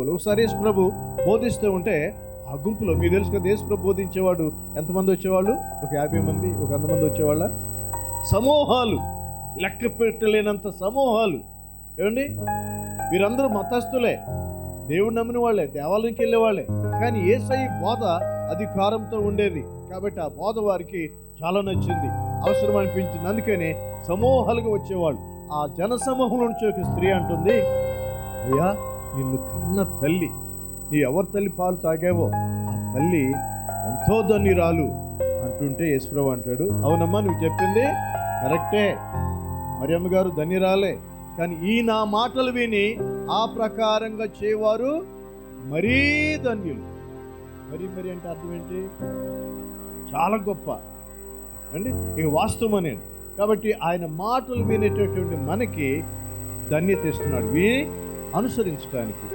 ఒకసారి యేసు ప్రభు బోధిస్తూ ఉంటే ఆ గుంపులో మీకు తెలుసు కదా, యేసు ప్రభు బోధించేవాడు ఎంతమంది వచ్చేవాళ్ళు? ఒక 50 మంది, ఒక 100 మంది వచ్చేవాళ్ళ సమూహాలు, లెక్క పెట్టలేనంత సమూహాలు. ఏమండి, వీరందరూ మతస్థులే, దేవుడు నమ్మిన వాళ్ళే, దేవాలయానికి వెళ్ళే వాళ్ళే. కానీ యేసయ్య బోధ అధికారంతో ఉండేది కాబట్టి ఆ బోధ వారికి చాలా నచ్చింది, అవసరం అనిపించింది. అందుకని సమూహాలుగా వచ్చేవాళ్ళు. ఆ జన సమూహం నుంచి ఒక స్త్రీ అంటుంది, అయ్యా, నిన్ను కన్న తల్లి, నీ ఎవరి తల్లి పాలు తాగావో ఆ తల్లి ఎంతో ధన్యురాలు అంటుంటే యేసుప్రభు అంటాడు, అవునమ్మా, నువ్వు చెప్పింది కరెక్టే, మరియమ్మ గారు ధన్యురాలే, కానీ ఈ నా మాటలు విని ఆ ప్రకారంగా చేయవారు మరీ ధన్యులు. మరి అంటే అర్థం ఏంటి? చాలా గొప్ప అండి, ఇక వాస్తవం నేను. కాబట్టి ఆయన మాటలు వినేటటువంటి మనకి ధన్యత ఇస్తున్నాడు, విని అనుసరించడానికి.